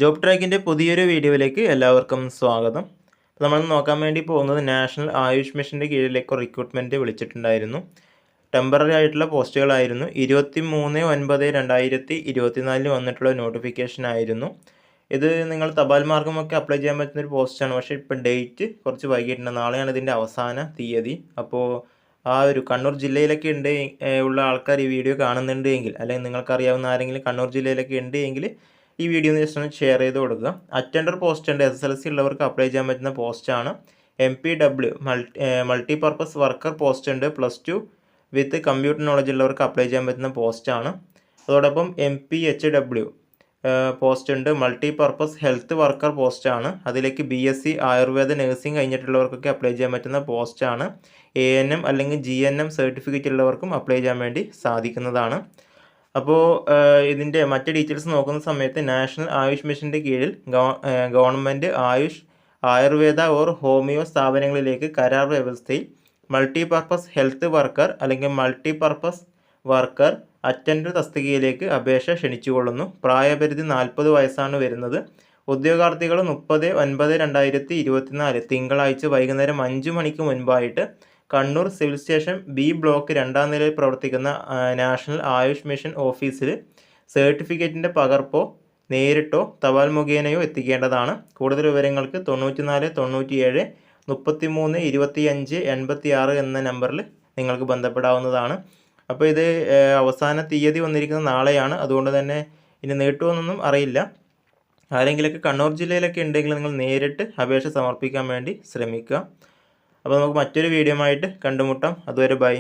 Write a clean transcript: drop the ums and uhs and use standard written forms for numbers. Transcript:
Job ട്രാക്കിൻ്റെ പുതിയൊരു വീഡിയോയിലേക്ക് എല്ലാവർക്കും സ്വാഗതം. നമ്മൾ നോക്കാൻ വേണ്ടി പോകുന്നത് നാഷണൽ ആയുഷ് മിഷൻ്റെ കീഴിലേക്ക് റിക്രൂട്ട്മെൻറ്റ് വിളിച്ചിട്ടുണ്ടായിരുന്നു. ടെമ്പററി ആയിട്ടുള്ള പോസ്റ്റുകളായിരുന്നു. 23/9/2024 വന്നിട്ടുള്ള നോട്ടിഫിക്കേഷൻ ആയിരുന്നു. ഇത് നിങ്ങൾ തപാൽ മാർഗമൊക്കെ അപ്ലൈ ചെയ്യാൻ പറ്റുന്നൊരു പോസ്റ്റാണ്. പക്ഷേ ഇപ്പം ഡേറ്റ് കുറച്ച് വൈകിട്ടുണ്ട്. നാളെയാണ് ഇതിൻ്റെ അവസാന തീയതി. അപ്പോൾ ആ ഒരു കണ്ണൂർ ജില്ലയിലൊക്കെ ഉള്ള ആൾക്കാർ ഈ വീഡിയോ കാണുന്നുണ്ട് എങ്കിൽ, അല്ലെങ്കിൽ നിങ്ങൾക്കറിയാവുന്ന ആരെങ്കിലും കണ്ണൂർ ജില്ലയിലൊക്കെ ഉണ്ട് എങ്കിൽ ഈ വീഡിയോ ജസ്റ്റ് ഒന്ന് ഷെയർ ചെയ്ത് കൊടുക്കുക. അറ്റൻഡർ പോസ്റ്റ് ഉണ്ട്. SSLC ഉള്ളവർക്ക് അപ്ലൈ ചെയ്യാൻ പറ്റുന്ന പോസ്റ്റാണ്. MPW മൾട്ടിപർപ്പസ് വർക്കർ പോസ്റ്റ് ഉണ്ട്. +2 വിത്ത് കമ്പ്യൂട്ടർ നോളജ് ഉള്ളവർക്ക് അപ്ലൈ ചെയ്യാൻ പറ്റുന്ന പോസ്റ്റാണ്. അതോടൊപ്പം MPHW പോസ്റ്റ് ഉണ്ട്. മൾട്ടിപർപ്പസ് ഹെൽത്ത് വർക്കർ പോസ്റ്റാണ്. അതിലേക്ക് BSc ആയുർവേദ നഴ്സിംഗ് കഴിഞ്ഞിട്ടുള്ളവർക്കൊക്കെ അപ്ലൈ ചെയ്യാൻ പറ്റുന്ന പോസ്റ്റാണ്. ANM അല്ലെങ്കിൽ GNM സർട്ടിഫിക്കറ്റ് ഉള്ളവർക്കും അപ്ലൈ ചെയ്യാൻ വേണ്ടി സാധിക്കുന്നതാണ്. അപ്പോൾ ഇതിൻ്റെ മറ്റ് ഡീറ്റെയിൽസ് നോക്കുന്ന സമയത്ത് നാഷണൽ ആയുഷ് മിഷൻ്റെ കീഴിൽ ഗവൺമെൻറ് ആയുർവേദ ഓർ ഹോമിയോ സ്ഥാപനങ്ങളിലേക്ക് കരാർ വ്യവസ്ഥയിൽ മൾട്ടിപർപ്പസ് ഹെൽത്ത് വർക്കർ അല്ലെങ്കിൽ മൾട്ടിപർപ്പസ് വർക്കർ അറ്റൻഡർ തസ്തികയിലേക്ക് അപേക്ഷ ക്ഷണിച്ചുകൊള്ളുന്നു. പ്രായപരിധി 40 വയസ്സാണ് വരുന്നത്. ഉദ്യോഗാർത്ഥികൾ 30/9/2024 തിങ്കളാഴ്ച വൈകുന്നേരം 5 മണിക്ക് മുൻപായിട്ട് Kannur civil station B block 2ാം നിലയിൽ പ്രവർത്തിക്കുന്ന നാഷണൽ ആയുഷ് മിഷൻ ഓഫീസിൽ സർട്ടിഫിക്കറ്റിൻ്റെ പകർപ്പോ നേരിട്ടോ തപാൽ മുഖേനയോ എത്തിക്കേണ്ടതാണ്. കൂടുതൽ വിവരങ്ങൾക്ക് 94 97 33 25 86 എന്ന നമ്പറിൽ നിങ്ങൾക്ക് ബന്ധപ്പെടാവുന്നതാണ്. അപ്പോൾ ഇത് അവസാന തീയതി വന്നിരിക്കുന്നത് നാളെയാണ്. അതുകൊണ്ട് തന്നെ ഇനി നീട്ടുമെന്നൊന്നും അറിയില്ല. ആരെങ്കിലൊക്കെ കണ്ണൂർ ജില്ലയിലൊക്കെ ഉണ്ടെങ്കിൽ നിങ്ങൾ നേരിട്ട് അപേക്ഷ സമർപ്പിക്കാൻ വേണ്ടി ശ്രമിക്കുക. അപ്പോൾ നമുക്ക് മറ്റൊരു വീഡിയോ ആയിട്ട് കണ്ടുമുട്ടാം. അതുവരെ ബൈ.